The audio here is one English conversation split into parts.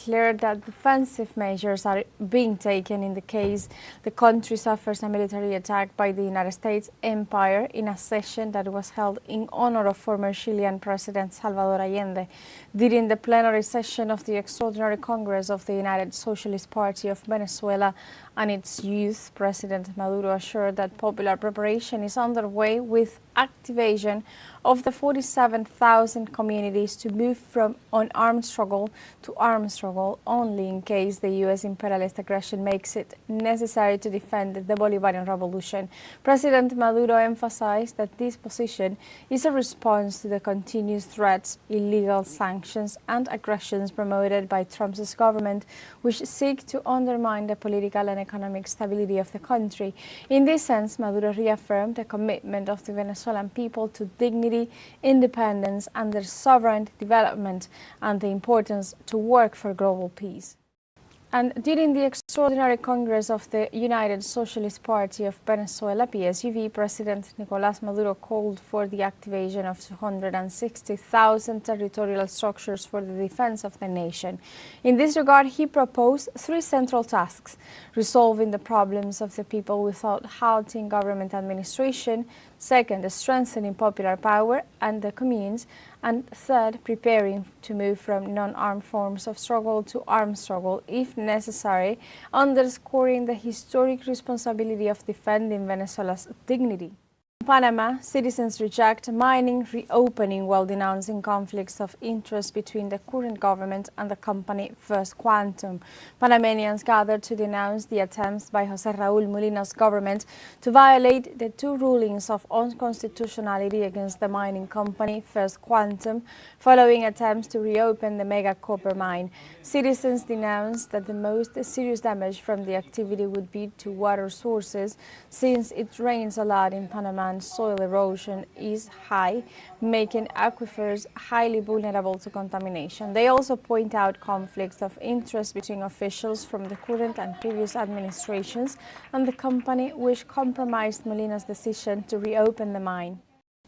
declared that defensive measures are being taken in the case the country suffers a military attack by the United States Empire in a session that was held in honor of former Chilean President Salvador Allende. During the plenary session of the Extraordinary Congress of the United Socialist Party of Venezuela and its youth, President Maduro assured that popular preparation is underway with activation of the 47,000 communities to move from unarmed struggle to armed struggle only in case the U.S. imperialist aggression makes it necessary to defend the Bolivarian revolution. President Maduro emphasized that this position is a response to the continuous threats, illegal sanctions and aggressions promoted by Trump's government, which seek to undermine the political and economic stability of the country. In this sense, Maduro reaffirmed the commitment of the Venezuelan people to dignity, independence and their sovereign development, and the importance to work for global peace. And during the Extraordinary Congress of the United Socialist Party of Venezuela, PSUV, President Nicolás Maduro called for the activation of 260,000 territorial structures for the defense of the nation. In this regard, he proposed three central tasks: resolving the problems of the people without halting government administration, second, strengthening popular power and the communes, and third, preparing to move from non-armed forms of struggle to armed struggle if necessary, underscoring the historic responsibility of defending Venezuela's dignity. In Panama, citizens reject mining reopening while denouncing conflicts of interest between the current government and the company First Quantum. Panamanians gathered to denounce the attempts by José Raúl Mulino's government to violate the two rulings of unconstitutionality against the mining company First Quantum following attempts to reopen the mega copper mine. Citizens denounced that the most serious damage from the activity would be to water sources, since it rains a lot in Panama and soil erosion is high, making aquifers highly vulnerable to contamination. They also point out conflicts of interest between officials from the current and previous administrations and the company, which compromised Molina's decision to reopen the mine.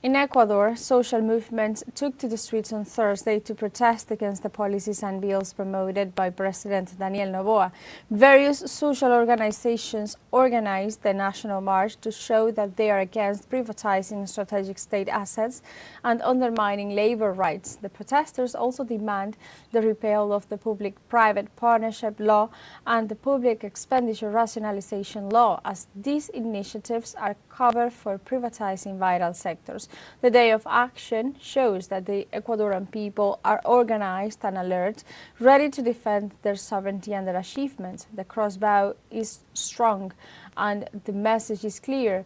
In Ecuador, social movements took to the streets on Thursday to protest against the policies and bills promoted by President Daniel Noboa. Various social organizations organized the National March to show that they are against privatizing strategic state assets and undermining labor rights. The protesters also demand the repeal of the public-private partnership law and the public expenditure rationalization law, as these initiatives are covered for privatizing vital sectors. The day of action shows that the Ecuadorian people are organized and alert, ready to defend their sovereignty and their achievements. The crossbow is strong and the message is clear.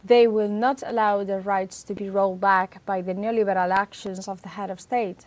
They will not allow their rights to be rolled back by the neoliberal actions of the head of state.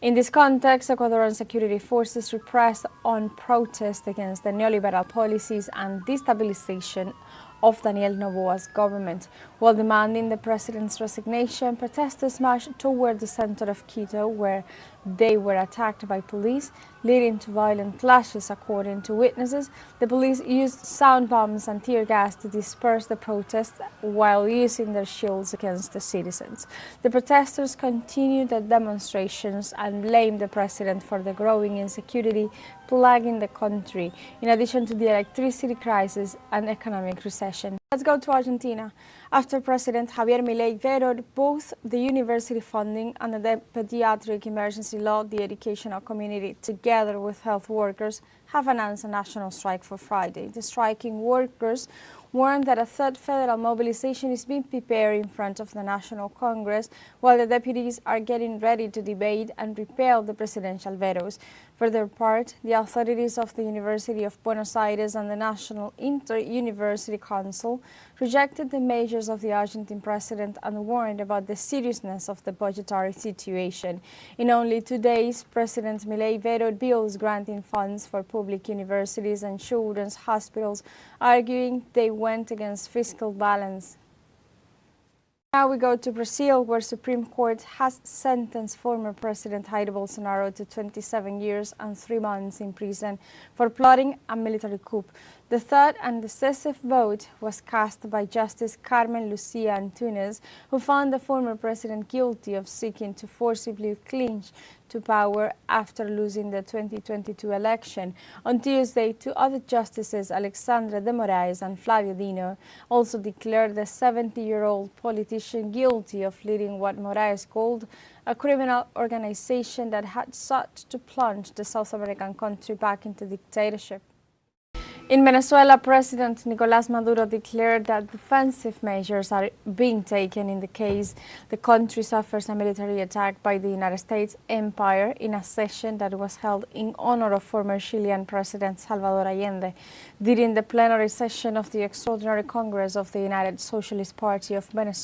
In this context, Ecuadorian security forces repressed on protest against the neoliberal policies and destabilization of Daniel Noboa's government. While demanding the president's resignation, protesters marched toward the center of Quito, where they were attacked by police, leading to violent clashes. According to witnesses, the police used sound bombs and tear gas to disperse the protests while using their shields against the citizens. The protesters continued their demonstrations and blamed the president for the growing insecurity plaguing the country, in addition to the electricity crisis and economic recession. Let's go to Argentina. After President Javier Milei vetoed both the university funding and the pediatric emergency law, the educational community, together with health workers, have announced a national strike for Friday. The striking workers warned that a third federal mobilization is being prepared in front of the National Congress, while the deputies are getting ready to debate and repeal the presidential vetoes. For their part, the authorities of the University of Buenos Aires and the National Inter-University Council rejected the measures of the Argentine president and warned about the seriousness of the budgetary situation. In only 2 days, President Milei vetoed bills granting funds for public universities and children's hospitals, arguing they went against fiscal balance. Now we go to Brazil, where Supreme Court has sentenced former President Jair Bolsonaro to 27 years and 3 months in prison for plotting a military coup. The third and decisive vote was cast by Justice Carmen Lucia Antunes, who found the former president guilty of seeking to forcibly clinch to power after losing the 2022 election. On Tuesday, two other justices, Alexandra de Moraes and Flavio Dino, also declared the 70-year-old politician guilty of leading what Moraes called a criminal organization that had sought to plunge the South American country back into dictatorship. In Venezuela, President Nicolás Maduro declared that defensive measures are being taken in the case the country suffers a military attack by the United States empire in a session that was held in honor of former Chilean President Salvador Allende during the plenary session of the Extraordinary Congress of the United Socialist Party of Venezuela.